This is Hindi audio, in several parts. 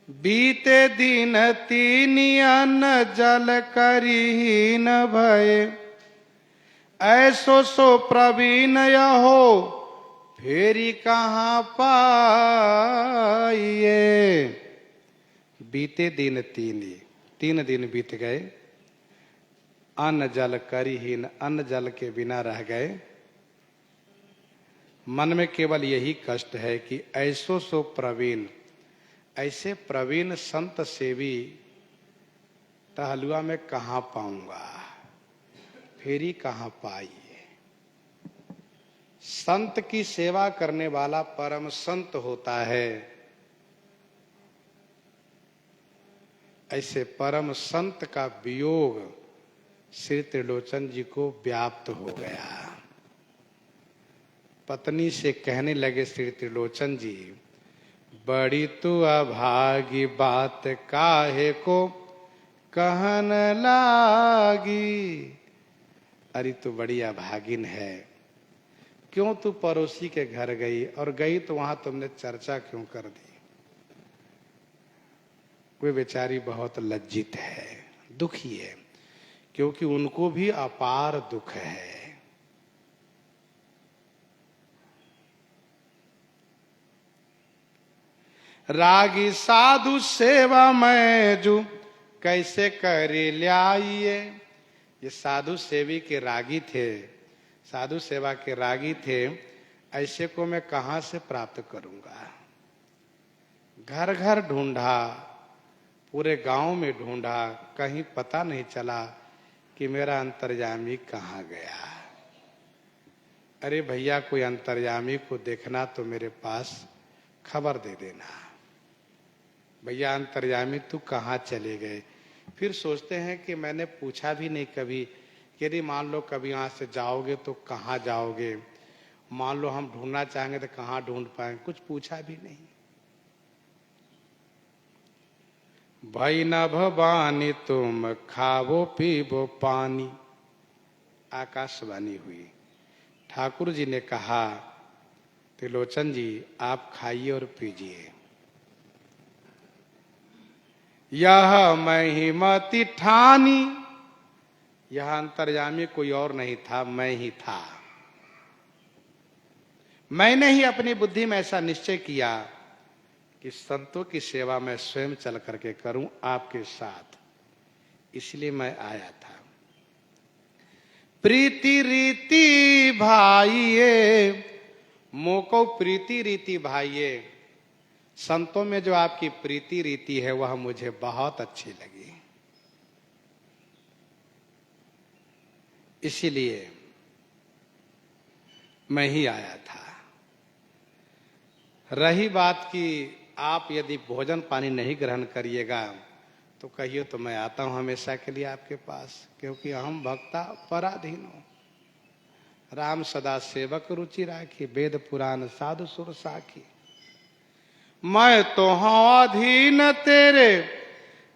बीते दिन तीन अन्न जल करीन भय, ऐसो सो प्रवीण हो फेरी कहाँ पाइए। बीते दिन तीन दिन बीत गए, अन्न जल करीहीन, अन्न जल के बिना रह गए। मन में केवल यही कष्ट है कि ऐसो सो प्रवीण, ऐसे प्रवीण संत सेवी टहलुआ में कहाँ पाऊंगा, फेरी कहाँ पाइए। संत की सेवा करने वाला परम संत होता है। ऐसे परम संत का वियोग श्री त्रिलोचन जी को व्याप्त हो गया। पत्नी से कहने लगे श्री त्रिलोचन जी, बड़ी तू अभागी बात काहे को कहन लागी। अरे तू बड़ी अभागिन है, क्यों तू पड़ोसी के घर गई, और गई तो वहां तुमने चर्चा क्यों कर दी। वे बेचारी बहुत लज्जित है, दुखी है, क्योंकि उनको भी अपार दुख है। रागी साधु सेवा में जू कैसे कर लियाइए। ये साधु सेवी के रागी थे, साधु सेवा के रागी थे, ऐसे को मैं कहां से प्राप्त करूंगा। घर घर ढूंढा, पूरे गांव में ढूंढा, कहीं पता नहीं चला कि मेरा अंतर्यामी कहाँ गया। अरे भैया, कोई अंतर्यामी को देखना तो मेरे पास खबर दे देना। भैया अंतर्यामी तू कहाँ चले गए। फिर सोचते हैं कि मैंने पूछा भी नहीं कभी, यदि मान लो कभी यहाँ से जाओगे तो कहाँ जाओगे, मान लो हम ढूंढना चाहेंगे तो कहाँ ढूंढ पाएंगे, कुछ पूछा भी नहीं। भई न भवानी तुम खावो पीबो पानी। आकाशवाणी हुई, ठाकुर जी ने कहा, त्रिलोचन जी आप खाइए और पीजिए। यह महिमति ठानी, यह अंतर्यामी कोई और नहीं था, मैं ही था। मैंने ही अपनी बुद्धि में ऐसा निश्चय किया कि संतों की सेवा मैं स्वयं चल करके करूं आपके साथ, इसलिए मैं आया था। प्रीति रीति भाइये, मोको प्रीति रीति भाइये, संतों में जो आपकी प्रीति रीति है वह मुझे बहुत अच्छी लगी, इसीलिए मैं ही आया था। रही बात कि आप यदि भोजन पानी नहीं ग्रहण करिएगा तो कहिए तो मैं आता हूं हमेशा के लिए आपके पास, क्योंकि हम भक्ता पराधीन हो। राम सदा सेवक रुचि राखी, वेद पुराण साधु सुर साखी। मैं तो हूं अधीन तेरे,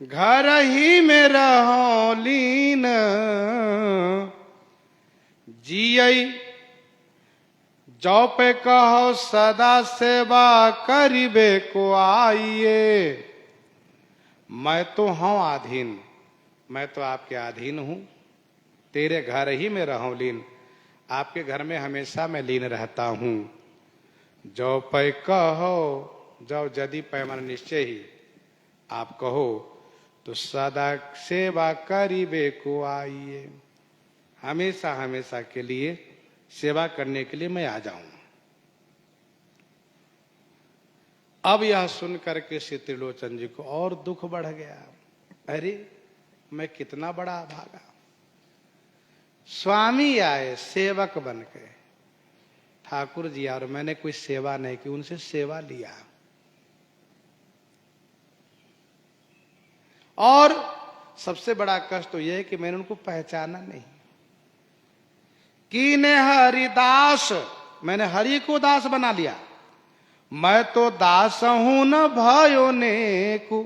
घर ही में रहो लीन। जियई जो पे कहो सदा सेवा करिबे को आइए। मैं तो हूं अधीन, मैं तो आपके अधीन हूं, तेरे घर ही में रहूं लीन, आपके घर में हमेशा मैं लीन रहता हूं। जो पे कहो, जो यदि पैमान निश्चय ही आप कहो तो सदा सेवा करिबे को आइए, हमेशा हमेशा के लिए सेवा करने के लिए मैं आ जाऊं। अब यह सुनकर के श्री त्रिलोचन जी को और दुख बढ़ गया। अरे मैं कितना बड़ा अभागा, स्वामी आए सेवक बन के, ठाकुर जी और मैंने कोई सेवा नहीं की, उनसे सेवा लिया। और सबसे बड़ा कष्ट तो यह है कि मैंने उनको पहचाना नहीं। कीने हरिदास, मैंने हरि को दास बना लिया। मैं तो दास हूं न भयो नेकु,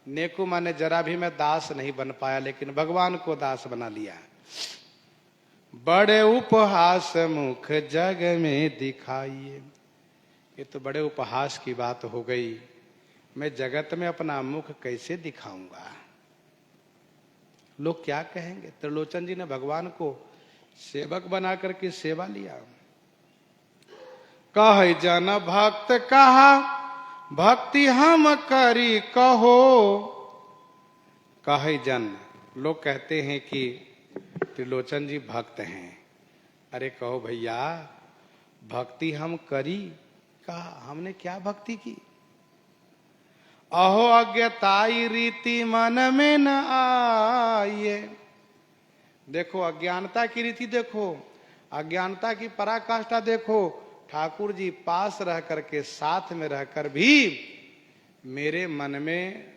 नेकु माने जरा भी मैं दास नहीं बन पाया, लेकिन भगवान को दास बना लिया। बड़े उपहास मुख जग में दिखाइए, ये तो बड़े उपहास की बात हो गई। मैं जगत में अपना मुख कैसे दिखाऊंगा, लोग क्या कहेंगे। त्रिलोचन जी ने भगवान को सेवक बना करके सेवा लिया। कह जन भक्त कहा भक्ति हम करी कहो। कह जन, लोग कहते हैं कि त्रिलोचन जी भक्त हैं। अरे कहो भैया, भक्ति हम करी, कहा हमने क्या भक्ति की। अहो अज्ञताई रीति मन में न आइए। देखो अज्ञानता की रीति देखो, अज्ञानता की पराकाष्ठा देखो। ठाकुर जी पास रह करके, साथ में रहकर भी मेरे मन में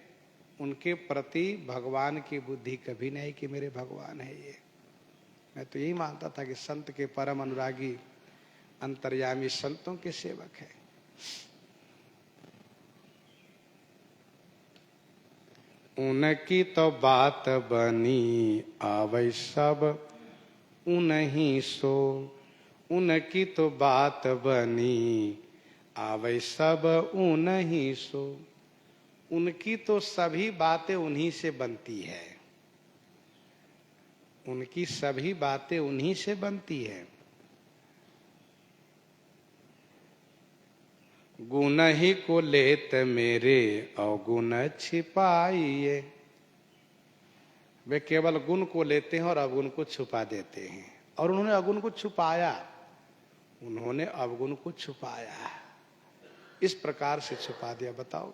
उनके प्रति भगवान की बुद्धि कभी नहीं कि मेरे भगवान है ये। मैं तो यही मानता था कि संत के परम अनुरागी अंतर्यामी संतों के सेवक है। उनकी तो बात बनी आवै सब उन्हीं सो। उनकी तो बात बनी आवै सब उन्हीं सो। उनकी तो सभी बातें उन्हीं से बनती है। उनकी सभी बातें उन्हीं से बनती है। गुण ही को लेत मेरे अवगुण छिपाइए। वे केवल गुण को लेते हैं और अवगुण को छुपा देते हैं। और उन्होंने अवगुण को छुपाया, उन्होंने अवगुण को छुपाया। इस प्रकार से छुपा दिया, बताओ।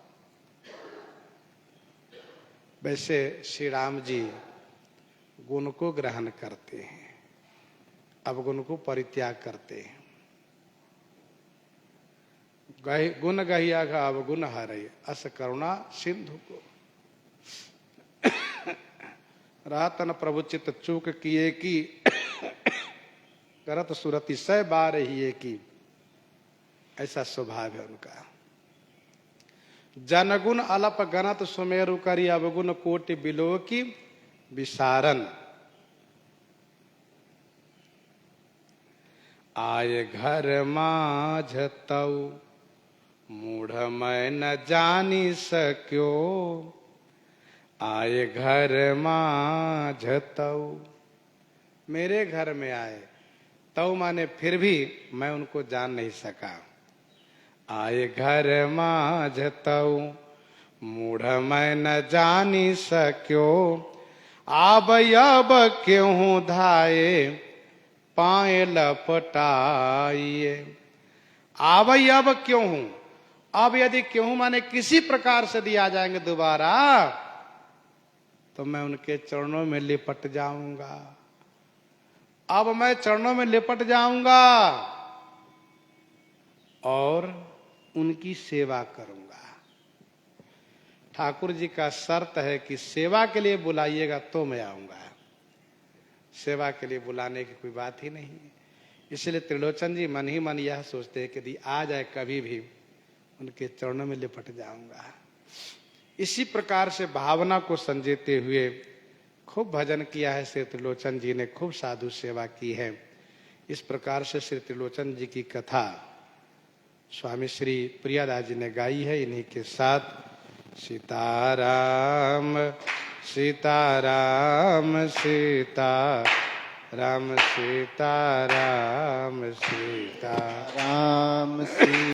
वैसे श्री राम जी गुण को ग्रहण करते हैं, अवगुण को परित्याग करते हैं। गुण गहिया का अवगुण हरे अस करुणा सिंधु को। रातन प्रभु चित चूक किए की करत सुरति सह बार ही की। ऐसा स्वभाव है उनका। जनगुण अलप गणत सुमेरु करी अवगुण कोटि बिलो की विसारन। आय घर माझ तऊ मूढ़ मैं न जानी सक्यो। आए घर माझ तऊ, मेरे घर में आए। तऊ माने फिर भी मैं उनको जान नहीं सका। आए घर माझ तऊ मूढ़ मैं न जानी सक्यो। आब अब क्यों धाये पाए लपटाइए। आब अब क्यों हूं। अब यदि क्यों माने किसी प्रकार से दिया जाएंगे दोबारा, तो मैं उनके चरणों में लिपट जाऊंगा। अब मैं चरणों में लिपट जाऊंगा और उनकी सेवा करूंगा। ठाकुर जी का शर्त है कि सेवा के लिए बुलाइएगा तो मैं आऊंगा। सेवा के लिए बुलाने की कोई बात ही नहीं है। इसलिए त्रिलोचन जी मन ही मन यह सोचते हैं कि यदि आ जाए कभी भी, उनके चरणों में लिपट जाऊंगा। इसी प्रकार से भावना को संजेते हुए खूब भजन किया है श्री त्रिलोचन जी ने, खूब साधु सेवा की है। इस प्रकार से श्री त्रिलोचन जी की कथा स्वामी श्री प्रियादास जी ने गाई है। इन्हीं के साथ सीताराम सीताराम सीताराम सीताराम सीताराम।